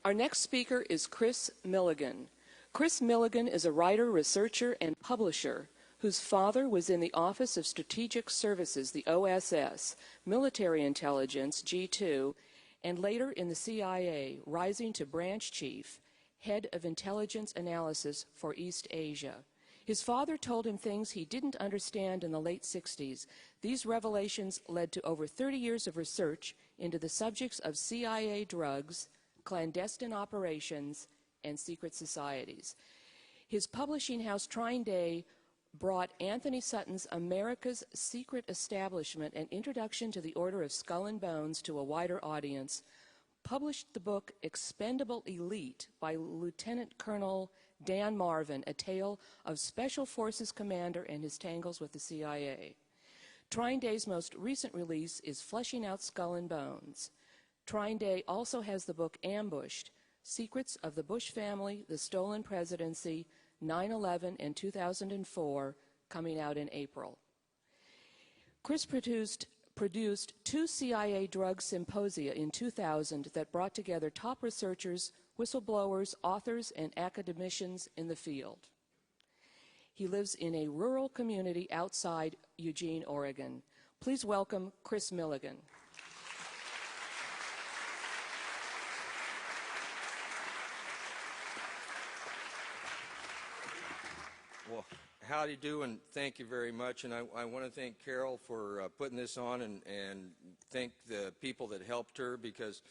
Our next speaker is Chris Millegan. Chris Millegan is a writer, researcher, and publisher whose father was in the Office of Strategic Services, the OSS, Military Intelligence, G2, and later in the CIA, rising to branch chief, head of intelligence analysis for East Asia. His father told him things he didn't understand in the late 60s. These revelations led to over 30 years of research into the subjects of CIA drugs, clandestine operations, and secret societies. His publishing house, C.I.A, brought Anthony Sutton's America's Secret Establishment, An Introduction to the Order of Skull and Bones, to a wider audience, published the book Expendable Elite by Lieutenant Colonel Dan Marvin, a tale of Special Forces commander and his tangles with the CIA. C.I.A's most recent release is Fleshing Out Skull and Bones. C.I.A also has the book Ambushed, Secrets of the Bush Family, the Stolen Presidency, 9/11, and 2004, coming out in April. Chris produced two CIA drug symposia in 2000 that brought together top researchers, whistleblowers, authors, and academicians in the field. He lives in a rural community outside Eugene, Oregon. Please welcome Chris Millegan. Well, how do you do, and thank you very much. And I want to thank Carol for putting this on, and thank the people that helped her, because,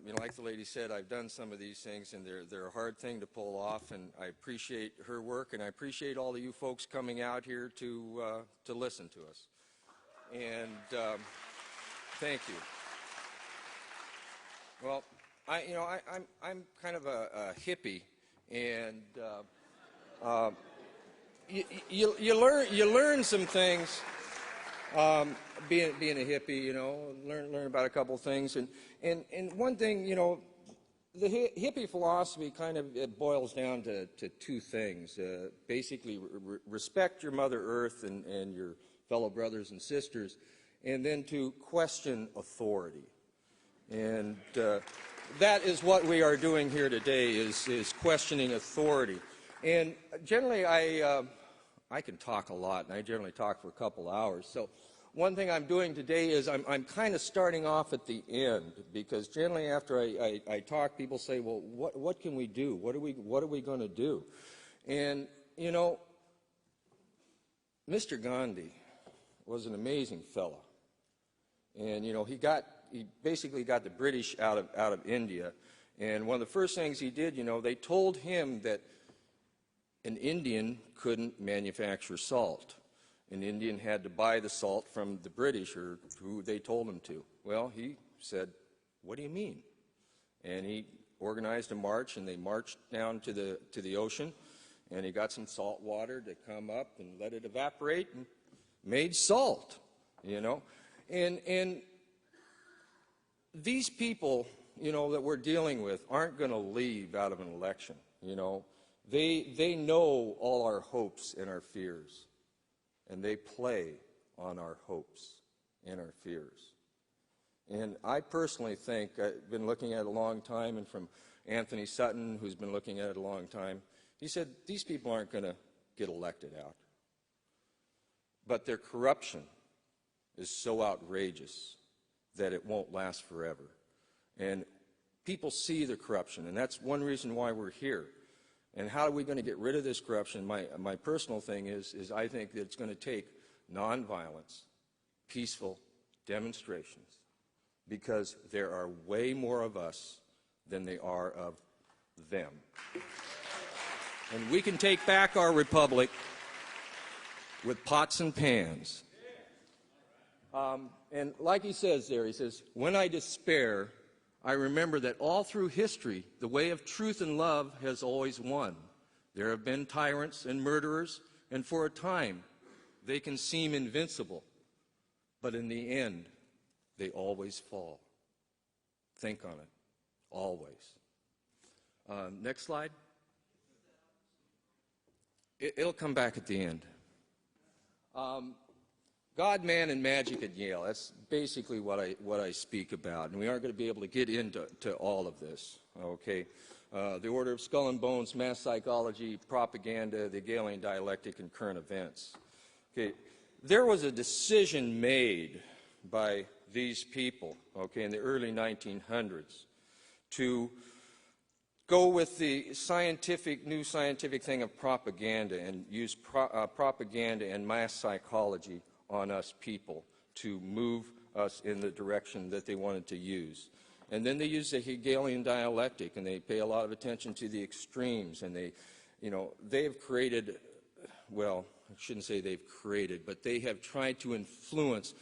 you know, like the lady said, I've done some of these things, and they're a hard thing to pull off, and I appreciate her work, and I appreciate all of you folks coming out here to listen to us. And thank you. Well, I'm kind of a hippie, and you learn some things being a hippie. You know, learn about a couple things, and one thing, you know, the hippie philosophy kind of boils down to two things. Basically, respect your Mother Earth and your fellow brothers and sisters, and then to question authority. And that is what we are doing here today, is questioning authority. And generally, I can talk a lot, and I generally talk for a couple hours. So one thing I'm doing today is I'm kind of starting off at the end, because generally after I talk, people say, well, what can we do? What are we going to do? And, you know, Mr. Gandhi was an amazing fellow. And, you know, he basically got the British out of India. And one of the first things he did, you know, they told him that an Indian couldn't manufacture salt. An Indian had to buy the salt from the British, or who they told him to. Well, he said, what do you mean? And he organized a march, and they marched down to the ocean, and he got some salt water to come up and let it evaporate and made salt, you know. And these people, you know, that we're dealing with aren't going to leave out of an election, you know. They know all our hopes and our fears, and they play on our hopes and our fears. And I personally think, I've been looking at it a long time, and from Anthony Sutton, who's been looking at it a long time, he said, these people aren't going to get elected out. But their corruption is so outrageous that it won't last forever. And people see the corruption, and that's one reason why we're here. And how are we going to get rid of this corruption? My personal thing is I think that it's going to take nonviolence, peaceful demonstrations, because there are way more of us than there are of them. And we can take back our republic with pots and pans. And like he says there, he says, when I despair, I remember that all through history, the way of truth and love has always won. There have been tyrants and murderers, and for a time, they can seem invincible. But in the end, they always fall. Think on it. Always. Next slide. It'll come back at the end. God, man, and magic at Yale. That's basically what I speak about, and we aren't going to be able to get into all of this. Okay, the Order of Skull and Bones, mass psychology, propaganda, the Hegelian dialectic, and current events. Okay, there was a decision made by these people, okay, in the early 1900s, to go with the new scientific thing of propaganda and use propaganda and mass psychology on us people to move us in the direction that they wanted to use. And then they use the Hegelian dialectic, and they pay a lot of attention to the extremes, and they've created, well, I shouldn't say they've created, but they have tried to influence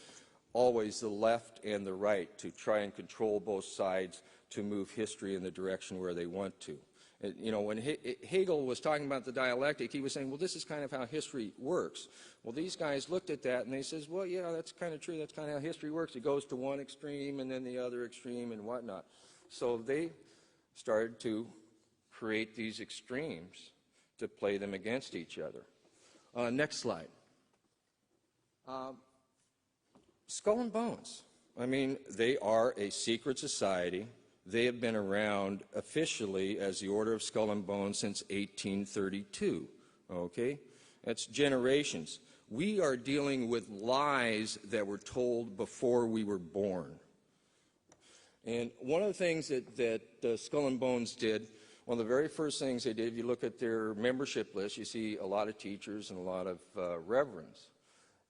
always the left and the right to try and control both sides to move history in the direction where they want to. When Hegel was talking about the dialectic, he was saying, well, this is kind of how history works. Well, these guys looked at that and they says, well, yeah, that's kind of true. That's kind of how history works. It goes to one extreme and then the other extreme and whatnot. So they started to create these extremes to play them against each other. Next slide. Skull and Bones. I mean, they are a secret society. They have been around officially as the Order of Skull and Bones since 1832. Okay? That's generations. We are dealing with lies that were told before we were born. And one of the things that Skull and Bones did, one of the very first things they did, if you look at their membership list, you see a lot of teachers and a lot of reverends.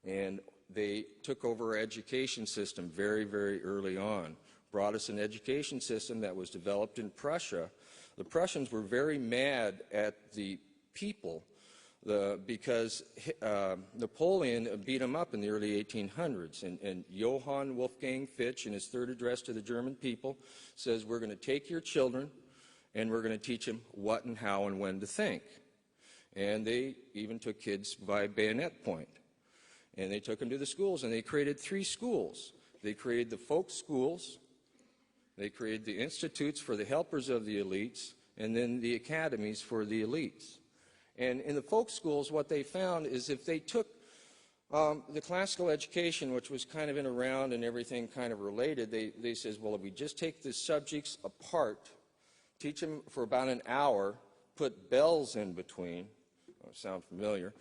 And they took over our education system very, very early on, brought us an education system that was developed in Prussia. The Prussians were very mad at the people because Napoleon beat them up in the early 1800s. And Johann Wolfgang Fichte, in his third address to the German people, says, we're going to take your children and we're going to teach them what and how and when to think. And they even took kids by bayonet point. And they took them to the schools, and they created 3 schools. They created the folk schools, they created the institutes for the helpers of the elites, and then the academies for the elites. And in the folk schools, what they found is if they took the classical education, which was kind of in around and everything kind of related, they says, well, if we just take the subjects apart, teach them for about an hour, put bells in between, sound familiar,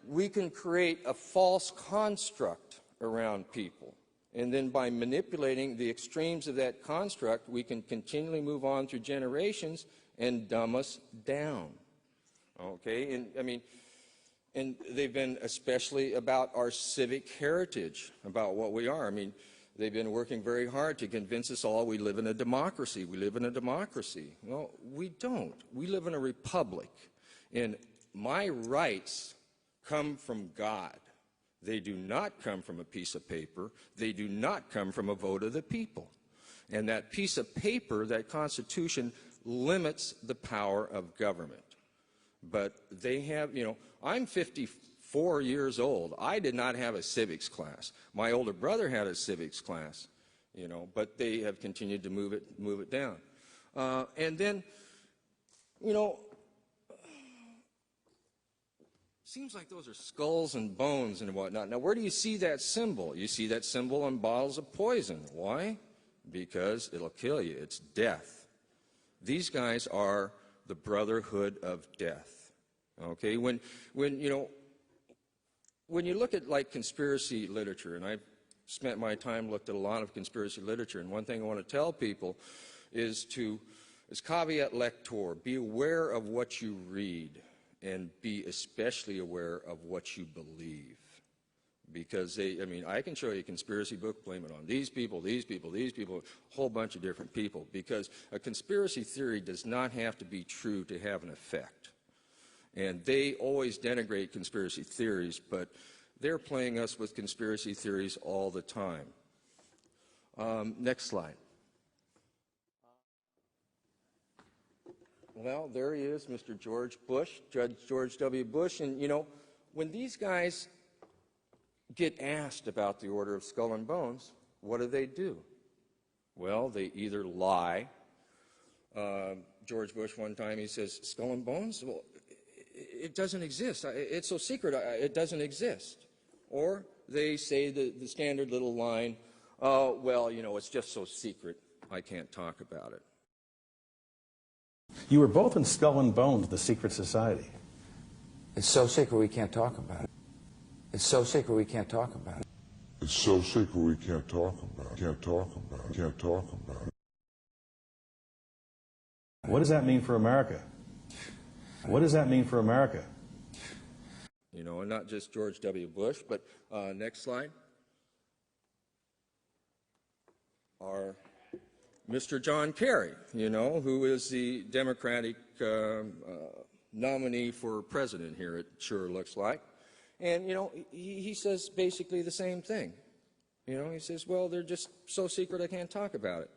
we can create a false construct around people. And then by manipulating the extremes of that construct, we can continually move on through generations and dumb us down. Okay? And they've been especially about our civic heritage, about what we are. I mean, they've been working very hard to convince us all we live in a democracy. We live in a democracy. Well, we don't. We live in a republic. And my rights come from God. They do not come from a piece of paper. They do not come from a vote of the people. And that piece of paper, that Constitution, limits the power of government. But they have, I'm 54 years old. I did not have a civics class. My older brother had a civics class, but they have continued to move it down. And then, seems like those are skulls and bones and whatnot. Now, where do you see that symbol? You see that symbol on bottles of poison. Why? Because it'll kill you. It's death. These guys are the brotherhood of death. Okay? When you look at like conspiracy literature, and I've spent my time looked at a lot of conspiracy literature, and one thing I want to tell people is caveat lector, be aware of what you read. And be especially aware of what you believe. Because I can show you a conspiracy book, blame it on these people, a whole bunch of different people. Because a conspiracy theory does not have to be true to have an effect. And they always denigrate conspiracy theories, but they're playing us with conspiracy theories all the time. Next slide. Well, there he is, Mr. George Bush, Judge George W. Bush. And, when these guys get asked about the Order of Skull and Bones, what do? Well, they either lie. George Bush, one time, he says, Skull and Bones? Well, it doesn't exist. It's so secret, it doesn't exist. Or they say the standard little line, oh, well, you know, it's just so secret, I can't talk about it. You were both in Skull and Bones, the secret society. It's so secret we can't talk about it. It's so secret we can't talk about it. It's so secret we can't talk about it. Can't talk about it. Can't talk about it. What does that mean for America? What does that mean for America? You know, and not just George W. Bush, but next slide. Our Mr. John Kerry, you know, who is the Democratic nominee for president here, it sure looks like. And, you know, he says basically the same thing. You know, he says, well, they're just so secret I can't talk about it.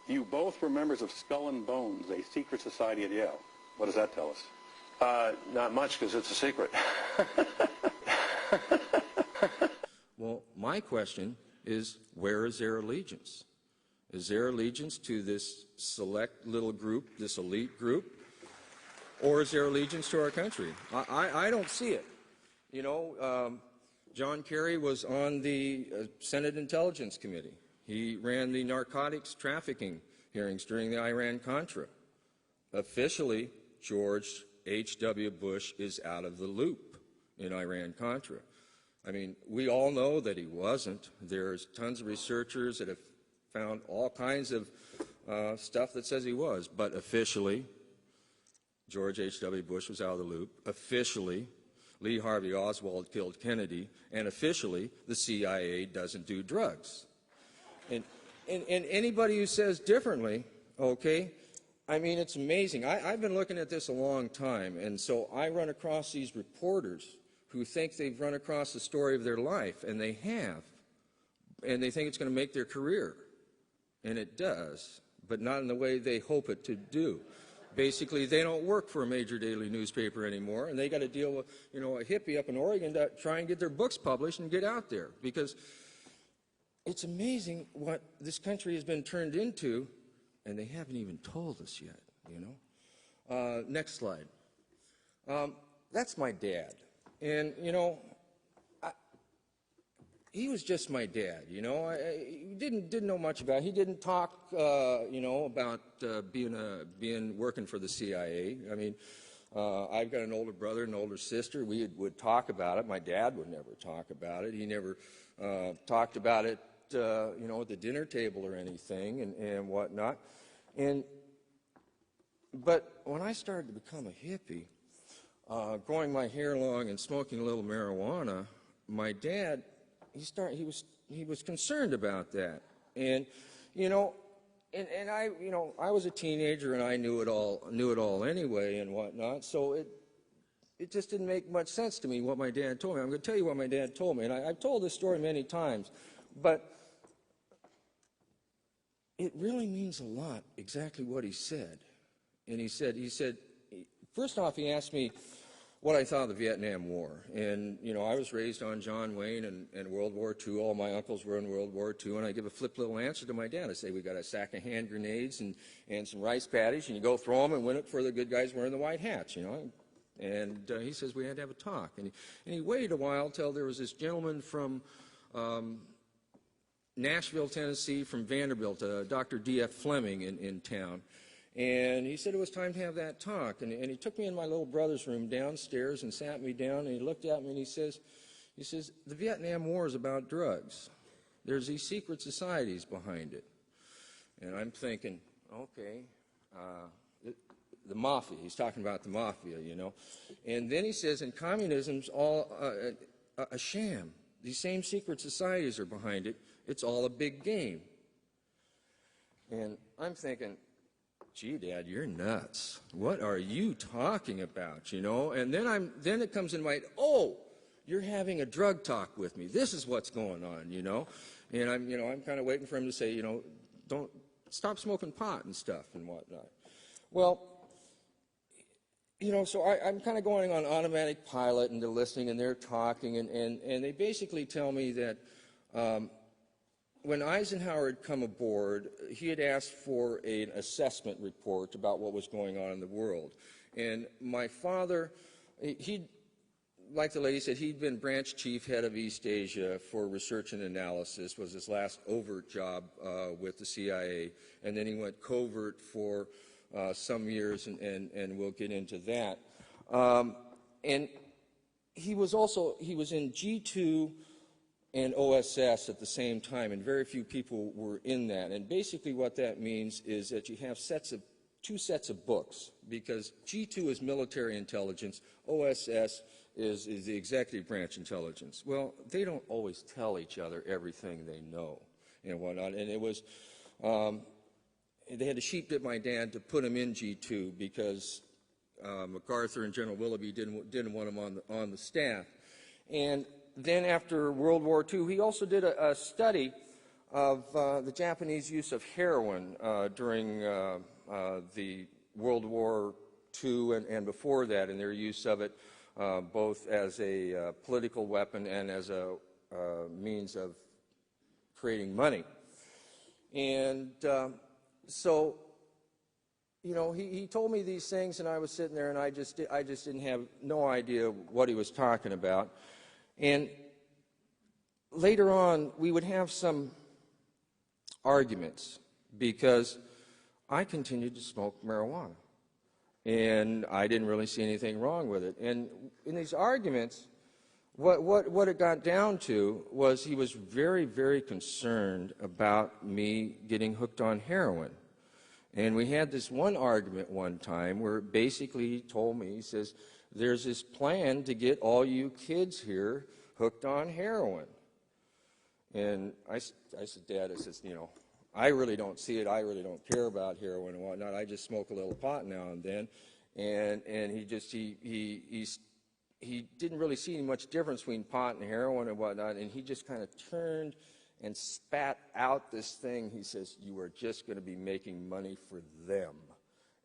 You both were members of Skull and Bones, a secret society at Yale. What does that tell us? Not much, because it's a secret. Well, my question is, where is their allegiance? Is their allegiance to this select little group, this elite group, or is their allegiance to our country? I don't see it. You know, John Kerry was on the Senate Intelligence Committee. He ran the narcotics trafficking hearings during the Iran-Contra. Officially, George H.W. Bush is out of the loop in Iran-Contra. I mean, we all know that he wasn't. There's tons of researchers that have found all kinds of stuff that says he was. But officially, George H.W. Bush was out of the loop. Officially, Lee Harvey Oswald killed Kennedy. And officially, the CIA doesn't do drugs. And anybody who says differently, okay, I mean, it's amazing. I've been looking at this a long time, and so I run across these reporters who think they've run across the story of their life, and they have, and they think it's going to make their career. And it does, but not in the way they hope it to do. Basically, they don't work for a major daily newspaper anymore, and they got to deal with, you know, a hippie up in Oregon to try and get their books published and get out there, because it's amazing what this country has been turned into, and they haven't even told us yet, you know. Next slide. That's my dad. And, you know, he was just my dad, you know. I didn't know much about it. He didn't talk, you know, about working for the C.I.A. I mean, I've got an older brother and an older sister. We would talk about it. My dad would never talk about it. He never talked about it, you know, at the dinner table or anything and whatnot. But when I started to become a hippie, growing my hair long and smoking a little marijuana, my dad, he was concerned about that. And, you know, and I, you know, I was a teenager and I knew it all anyway and whatnot. So it just didn't make much sense to me what my dad told me. I'm going to tell you what my dad told me, and I've told this story many times, but it really means a lot exactly what he said. And he said, first off, he asked me what I thought of the Vietnam War. And, you know, I was raised on John Wayne and World War II. All my uncles were in World War II. And I give a flip little answer to my dad. I say, we got a sack of hand grenades and some rice patties, and you go throw them and win it for the good guys wearing the white hats, you know. And he says we had to have a talk. And he waited a while till there was this gentleman from Nashville, Tennessee, from Vanderbilt, Dr. D.F. Fleming in town. And he said it was time to have that talk. And he took me in my little brother's room downstairs and sat me down, and he looked at me and he says, the Vietnam War is about drugs. There's these secret societies behind it. And I'm thinking, okay, the mafia. He's talking about the mafia, you know. And then he says, and communism's all a sham. These same secret societies are behind it. It's all a big game. And I'm thinking, gee, Dad, you're nuts. What are you talking about, you know? And then it comes in my, oh, you're having a drug talk with me. This is what's going on, you know? And I'm kind of waiting for him to say, you know, don't stop smoking pot and stuff and whatnot. Well, you know, so I'm kind of going on automatic pilot and they're listening and they're talking and they basically tell me that when Eisenhower had come aboard, he had asked for an assessment report about what was going on in the world. And my father, like the lady said, he'd been branch chief head of East Asia for research and analysis, was his last overt job with the CIA, and then he went covert for some years, and we'll get into that. And he was in G2 and OSS at the same time, and very few people were in that. And basically what that means is that you have two sets of books, because G2 is military intelligence, OSS is the executive branch intelligence. Well, they don't always tell each other everything they know and whatnot, and it was, they had to sheep-dip my dad to put him in G2 because MacArthur and General Willoughby didn't want him on the staff. And then after World War II, he also did a study of the Japanese use of heroin during the World War II and before that, and their use of it both as a political weapon and as a means of creating money. And so, you know, he told me these things, and I was sitting there, and I just didn't have no idea what he was talking about. And later on, we would have some arguments because I continued to smoke marijuana, and I didn't really see anything wrong with it. And in these arguments, what it got down to was he was very, very concerned about me getting hooked on heroin. And we had this one argument one time where basically he told me, he says, there's this plan to get all you kids here hooked on heroin. And I said, Dad, I says, you know, I really don't see it. I really don't care about heroin and whatnot. I just smoke a little pot now and then. And he didn't really see much difference between pot and heroin and whatnot. And he just kind of turned and spat out this thing. He says, you are just going to be making money for them.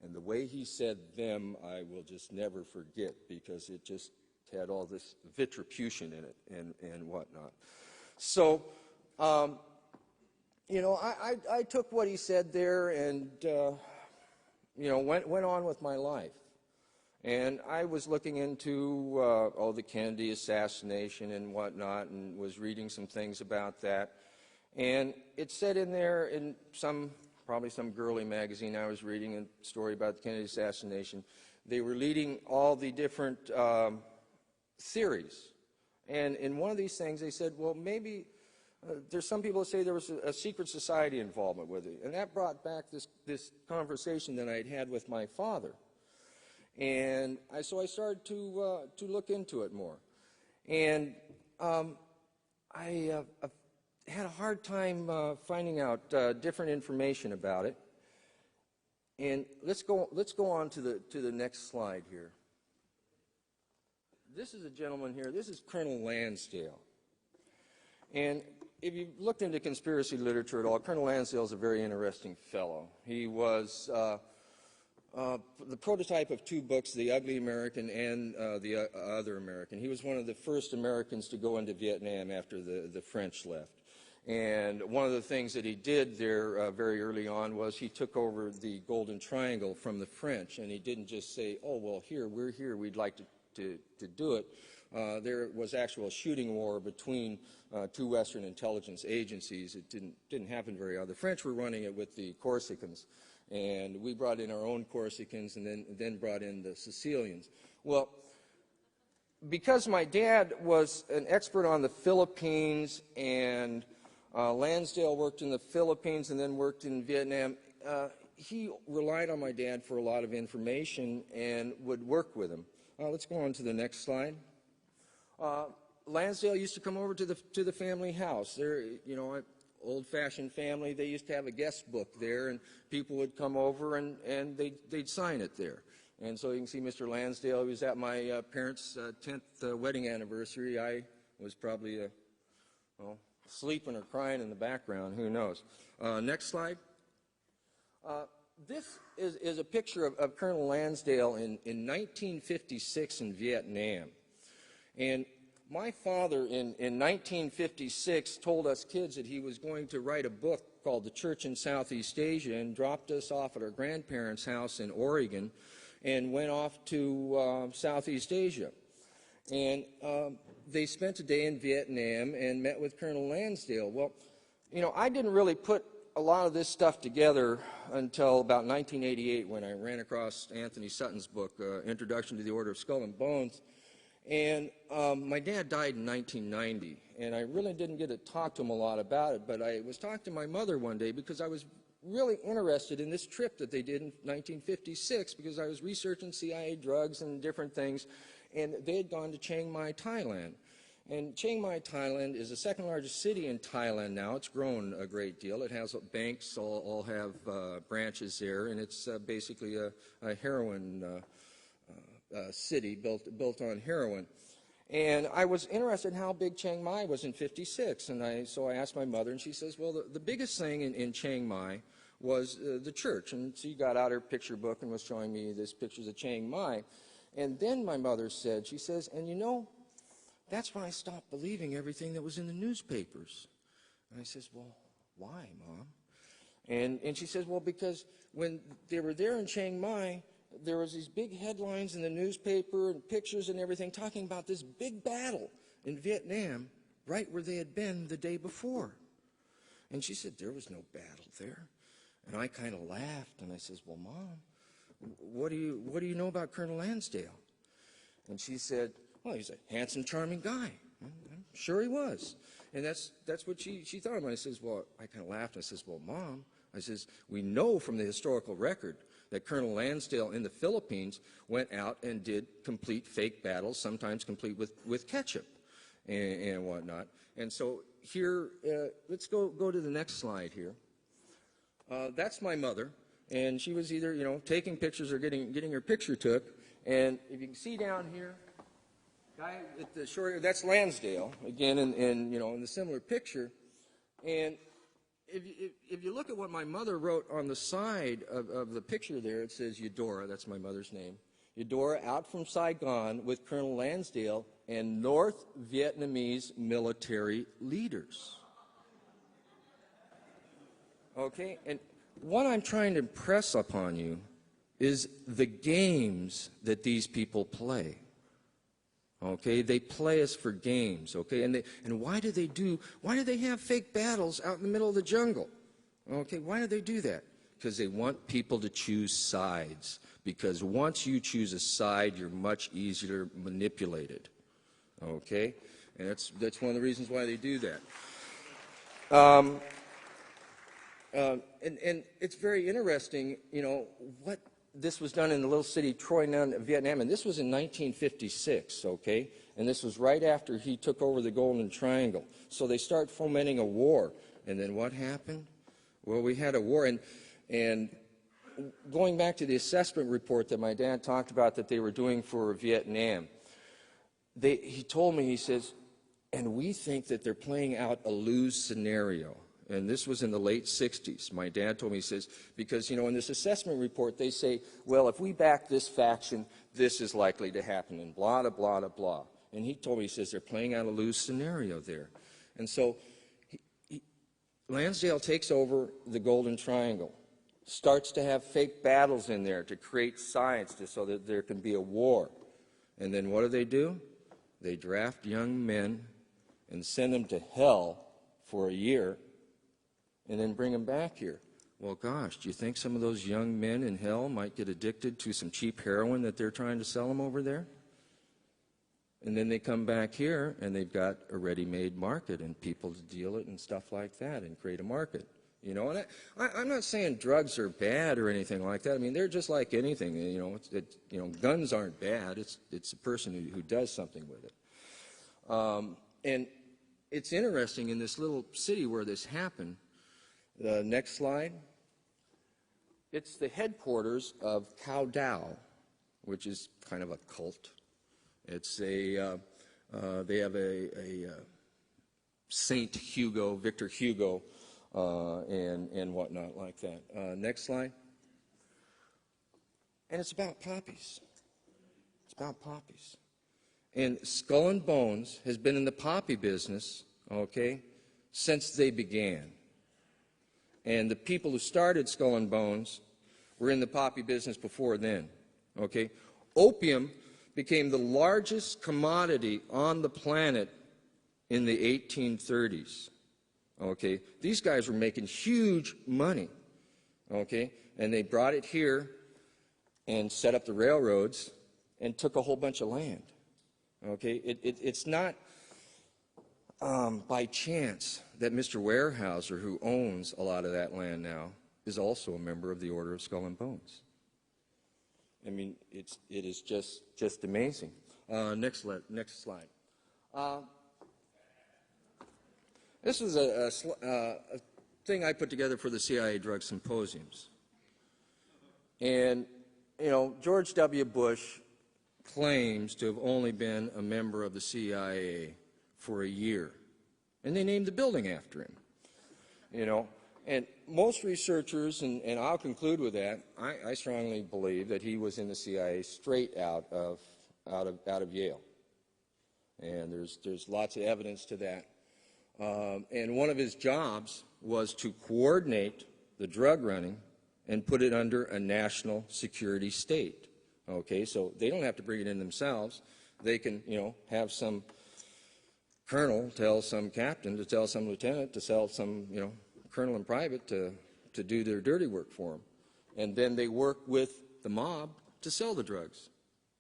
And the way he said them, I will just never forget, because it just had all this vitrifusion in it and whatnot. So, you know, I took what he said there and, you know, went on with my life. And I was looking into, the Kennedy assassination and whatnot, and was reading some things about that. And it said in there, in probably some girly magazine I was reading, a story about the Kennedy assassination, they were leading all the different theories. And in one of these things, they said, well, maybe there's some people that say there was a secret society involvement with it. And that brought back this conversation that I'd had with my father. And so I started to look into it more. And I had a hard time finding out different information about it. And let's go on to the next slide here. This is a gentleman here. This is Colonel Lansdale. And if you've looked into conspiracy literature at all, Colonel Lansdale is a very interesting fellow. He was the prototype of two books, The Ugly American and The Other American. He was one of the first Americans to go into Vietnam after the French left. And one of the things that he did there very early on was he took over the Golden Triangle from the French, and he didn't just say, oh, well, we're here, we'd like to do it. There was actual shooting war between two Western intelligence agencies. It didn't happen very often. The French were running it with the Corsicans, and we brought in our own Corsicans and then brought in the Sicilians. Well, because my dad was an expert on the Philippines, and Lansdale worked in the Philippines and then worked in Vietnam, he relied on my dad for a lot of information and would work with him. Let's go on to the next slide. Lansdale used to come over to the family house. They're, you know, old-fashioned family. They used to have a guest book there, and people would come over and they'd sign it there. And so you can see Mr. Lansdale. He was at my parents' 10th wedding anniversary. I was probably sleeping or crying in the background. Who knows? Next slide. This is a picture of Colonel Lansdale in 1956 in Vietnam. And my father in 1956 told us kids that he was going to write a book called The Church in Southeast Asia, and dropped us off at our grandparents' house in Oregon and went off to Southeast Asia. And they spent a day in Vietnam and met with Colonel Lansdale. Well, you know, I didn't really put a lot of this stuff together until about 1988 when I ran across Anthony Sutton's book, Introduction to the Order of Skull and Bones. And my dad died in 1990, and I really didn't get to talk to him a lot about it, but I was talking to my mother one day because I was really interested in this trip that they did in 1956 because I was researching CIA drugs and different things, and they had gone to Chiang Mai, Thailand. And Chiang Mai, Thailand is the second largest city in Thailand now. It's grown a great deal. It has banks, all have branches there, and it's basically a heroin city built on heroin. And I was interested in how big Chiang Mai was in '56, and so I asked my mother, and she says, well, the biggest thing in Chiang Mai was the church. And she got out her picture book and was showing me these pictures of Chiang Mai. And then my mother said, she says, and you know, that's when I stopped believing everything that was in the newspapers. And I says, well, why, Mom? And she says, well, because when they were there in Chiang Mai, there was these big headlines in the newspaper and pictures and everything talking about this big battle in Vietnam right where they had been the day before. And she said, there was no battle there. And I kind of laughed, and I says, well, Mom, what do you know about Colonel Lansdale? And she said, well, he's a handsome, charming guy. I'm sure he was. And that's what she thought of me. I says, well, I kind of laughed. I says, well, Mom, I says, we know from the historical record that Colonel Lansdale in the Philippines went out and did complete fake battles, sometimes complete with ketchup and whatnot. And so here, let's go to the next slide here. That's my mother, and she was either, you know, taking pictures or getting her picture took. And if you can see down here, guy at the shore, that's Lansdale again, in you know, in the similar picture. And if you look at what my mother wrote on the side of the picture there, it says Eudora, that's my mother's name. Eudora out from Saigon with Colonel Lansdale and North Vietnamese military leaders. Okay, and what I'm trying to impress upon you is the games that these people play. Okay, they play us for games. Okay, and why do they have fake battles out in the middle of the jungle? Okay, why do they do that? Because they want people to choose sides. Because once you choose a side, you're much easier manipulated. Okay, and that's one of the reasons why they do that. And it's very interesting, you know, what this was done in the little city Troy, Vietnam, and this was in 1956, okay? And this was right after he took over the Golden Triangle. So they start fomenting a war. And then what happened? Well, we had a war. And going back to the assessment report that my dad talked about that they were doing for Vietnam, he told me, he says, and we think that they're playing out a lose scenario. And this was in the late 60s. My dad told me, he says, because, you know, in this assessment report, they say, well, if we back this faction, this is likely to happen, and blah, blah, blah, blah. And he told me, he says, they're playing out a lose scenario there. And so Lansdale takes over the Golden Triangle, starts to have fake battles in there to create sides so that there can be a war. And then what do? They draft young men and send them to hell for a year, and then bring them back here. Well, gosh, do you think some of those young men in hell might get addicted to some cheap heroin that they're trying to sell them over there? And then they come back here, and they've got a ready-made market and people to deal it and stuff like that and create a market. You know, and I'm not saying drugs are bad or anything like that. I mean, they're just like anything. You know, guns aren't bad. It's a person who does something with it. And it's interesting in this little city where this happened. The next slide. It's the headquarters of Cao Dao, which is kind of a cult. It's they have a Saint Hugo, Victor Hugo, and whatnot like that. Next slide. And it's about poppies. It's about poppies. And Skull and Bones has been in the poppy business, okay, since they began. And the people who started Skull and Bones were in the poppy business before then. Okay? Opium became the largest commodity on the planet in the 1830s. Okay, these guys were making huge money. Okay, and they brought it here and set up the railroads and took a whole bunch of land. Okay, it's not by chance that Mr. Weyerhaeuser, who owns a lot of that land now, is also a member of the Order of Skull and Bones. I mean, it is just amazing. Next slide. This is a thing I put together for the CIA drug symposiums. And, you know, George W. Bush claims to have only been a member of the CIA for a year. And they named the building after him. You know, and most researchers, and I'll conclude with that, I strongly believe that he was in the CIA straight out of Yale. And there's lots of evidence to that. And one of his jobs was to coordinate the drug running and put it under a national security state. Okay, so they don't have to bring it in themselves. They can, you know, have some colonel tell some captain to tell some lieutenant to tell some, you know, colonel in private to do their dirty work for them. And then they work with the mob to sell the drugs,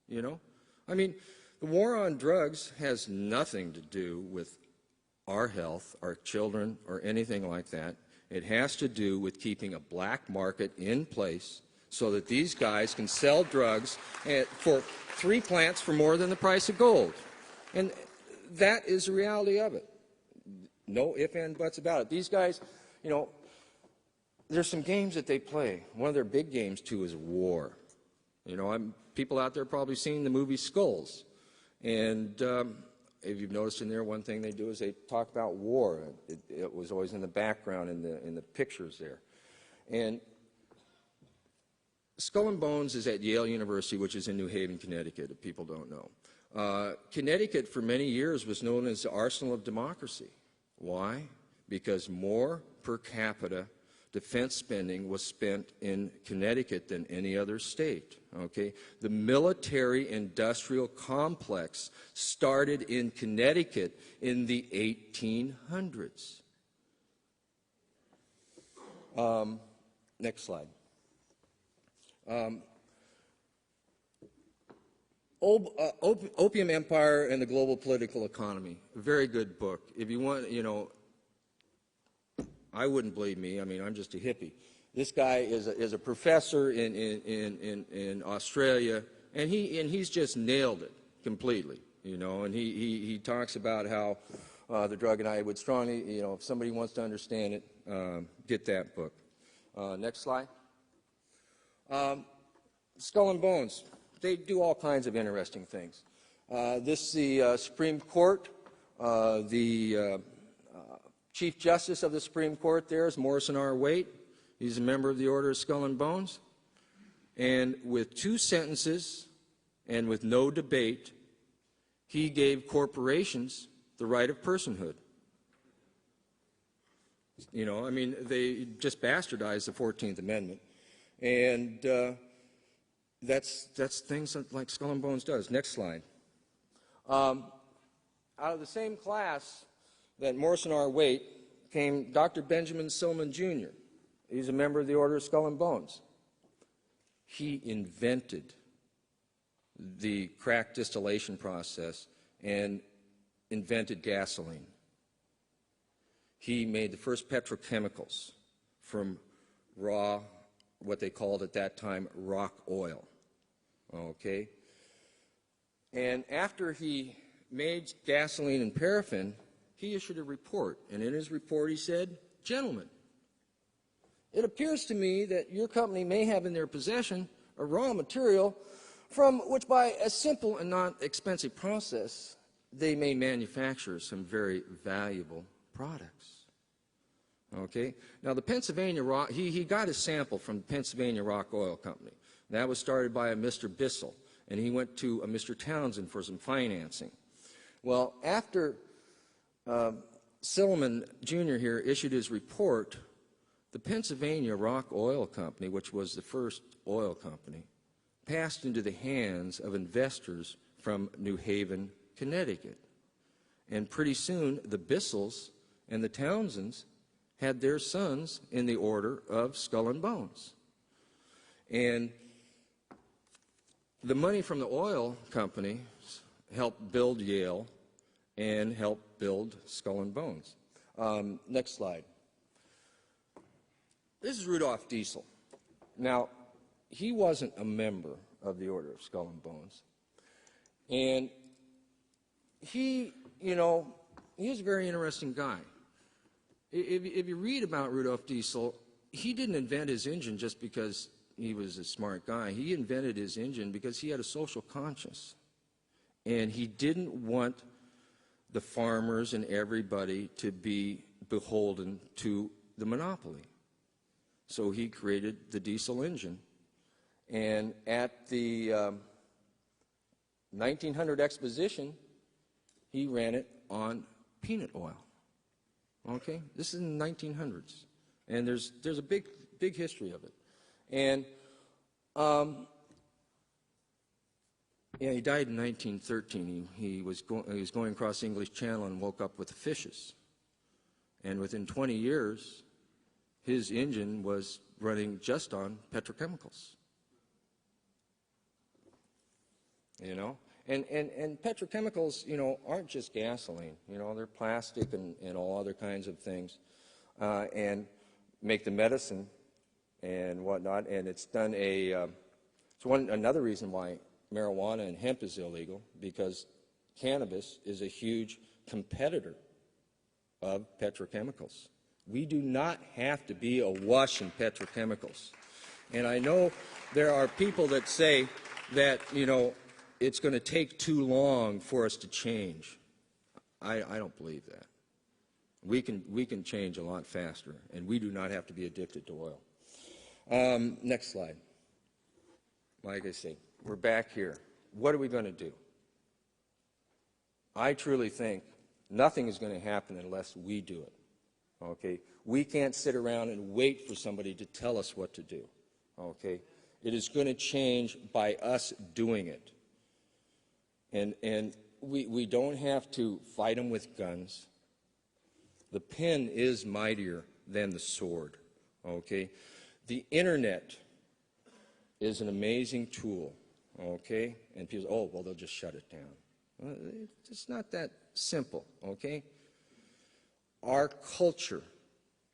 you know. I mean, the war on drugs has nothing to do with our health, our children, or anything like that. It has to do with keeping a black market in place so that these guys can sell drugs for 3 plants for more than the price of gold. And that is the reality of it. No ifs, ands, buts about it. These guys, you know, there's some games that they play. One of their big games, too, is war. You know, people out there probably seen the movie Skulls. And if you've noticed in there, one thing they do is they talk about war. It was always in the background in the pictures there. And Skull and Bones is at Yale University, which is in New Haven, Connecticut, if people don't know. Connecticut, for many years, was known as the arsenal of democracy. Why? Because more per capita defense spending was spent in Connecticut than any other state. Okay? The military-industrial complex started in Connecticut in the 1800s. Next slide. Opium Empire and the Global Political Economy. A very good book. If you want, you know, I wouldn't believe me. I mean, I'm just a hippie. This guy is a professor in Australia, and he's just nailed it completely, you know. And he talks about how the drug, and I would strongly, you know, if somebody wants to understand it, get that book. Next slide. Skull and Bones. They do all kinds of interesting things. This is the Supreme Court. The Chief Justice of the Supreme Court there is Morrison R. Waite. He's a member of the Order of Skull and Bones. And with 2 sentences and with no debate, he gave corporations the right of personhood. You know, I mean, they just bastardized the 14th Amendment. And that's things that, like Skull and Bones does. Next slide. Out of the same class that Morrison R. Waite came Dr. Benjamin Silliman, Jr. He's a member of the Order of Skull and Bones. He invented the crack distillation process and invented gasoline. He made the first petrochemicals from raw, what they called at that time, rock oil. Okay? And after he made gasoline and paraffin, he issued a report. And in his report he said, "Gentlemen, it appears to me that your company may have in their possession a raw material from which, by a simple and not expensive process, they may manufacture some very valuable products." Okay? Now, the Pennsylvania Rock, he got his sample from the Pennsylvania Rock Oil Company. That was started by a Mr. Bissell, and he went to a Mr. Townsend for some financing. Well, after Silliman, Jr. here issued his report, the Pennsylvania Rock Oil Company, which was the first oil company, passed into the hands of investors from New Haven, Connecticut. And pretty soon, the Bissells and the Townsends had their sons in the Order of Skull and Bones. And the money from the oil companies helped build Yale and helped build Skull and Bones. Next slide. This is Rudolph Diesel. Now, he wasn't a member of the Order of Skull and Bones. And he, you know, he was a very interesting guy. If you read about Rudolph Diesel, he didn't invent his engine just because he was a smart guy. He invented his engine because he had a social conscience. And he didn't want the farmers and everybody to be beholden to the monopoly. So he created the diesel engine. And at the 1900 exposition, he ran it on peanut oil. Okay? This is in the 1900s. And there's a big history of it. And yeah, he died in 1913. He was going across the English Channel and woke up with the fishes. And within 20 years, his engine was running just on petrochemicals. You know? And petrochemicals, you know, aren't just gasoline. You know, they're plastic and all other kinds of things. And make the medicine and whatnot. And it's done another reason why marijuana and hemp is illegal, because cannabis is a huge competitor of petrochemicals. We do not have to be awash in petrochemicals. And I know there are people that say that, you know, it's going to take too long for us to change. I don't believe that. We can change a lot faster, and we do not have to be addicted to oil. Next slide. Like I say, we're back here. What are we going to do? I truly think nothing is going to happen unless we do it. Okay? We can't sit around and wait for somebody to tell us what to do. Okay? It is going to change by us doing it. And we don't have to fight them with guns. The pen is mightier than the sword. Okay? The internet is an amazing tool. Okay? And people say, oh, well, they'll just shut it down. Well, it's not that simple. Okay? Our culture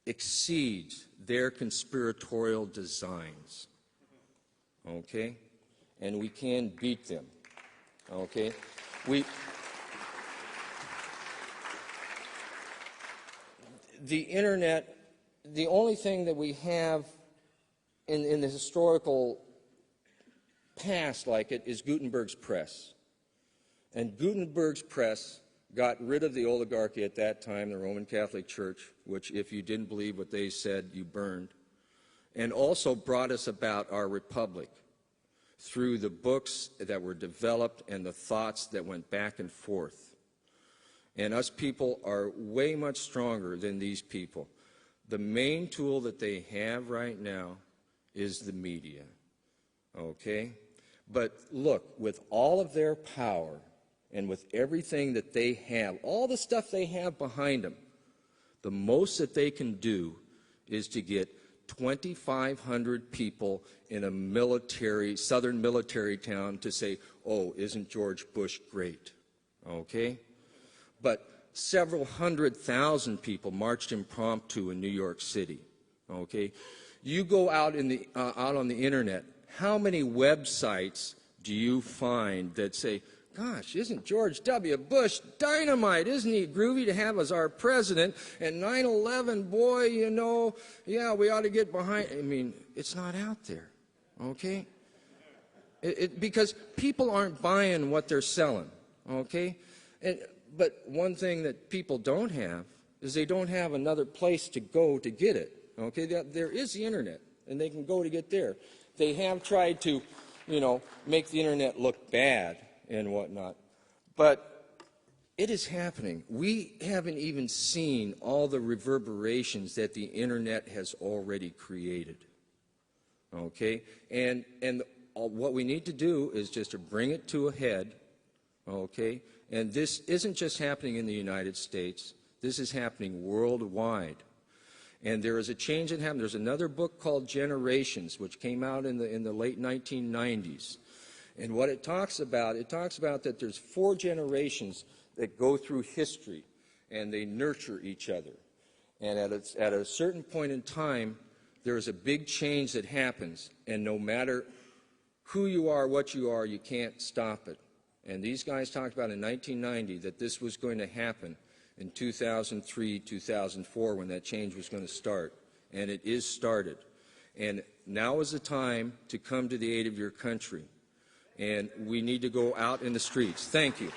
exceeds their conspiratorial designs. Okay? And we can beat them. Okay? The internet, the only thing that we have in the historical past like it is Gutenberg's press. And Gutenberg's press got rid of the oligarchy at that time, the Roman Catholic Church, which if you didn't believe what they said, you burned, and also brought us about our republic through the books that were developed and the thoughts that went back and forth. And us people are way much stronger than these people. The main tool that they have right now is the media. Okay? But look, with all of their power and with everything that they have, all the stuff they have behind them, the most that they can do is to get 2,500 people in a southern military town to say, oh, isn't George Bush great? Okay? But several 100,000 people marched impromptu in New York City. Okay? You go out on the internet, how many websites do you find that say, gosh, isn't George W. Bush dynamite? Isn't he groovy to have as our president? And 9/11, boy, you know, yeah, we ought to get behind. I mean, it's not out there, okay? Because people aren't buying what they're selling, okay? But one thing that people don't have is they don't have another place to go to get it, okay? There is the internet, and they can go to get there. They have tried to, you know, make the internet look bad and whatnot. But it is happening. We haven't even seen all the reverberations that the internet has already created. Okay? And what we need to do is just to bring it to a head okay? And this isn't just happening in the United States. This is happening worldwide. And there is a change that happened. There's another book called Generations, which came out in the late 1990s. And what it talks about that there's 4 generations that go through history, and they nurture each other. And at a certain point in time, there is a big change that happens, and no matter who you are, what you can't stop it. And these guys talked about in 1990 that this was going to happen in 2003, 2004, when that change was going to start. And it is started. And now is the time to come to the aid of your country. And we need to go out in the streets. Thank you.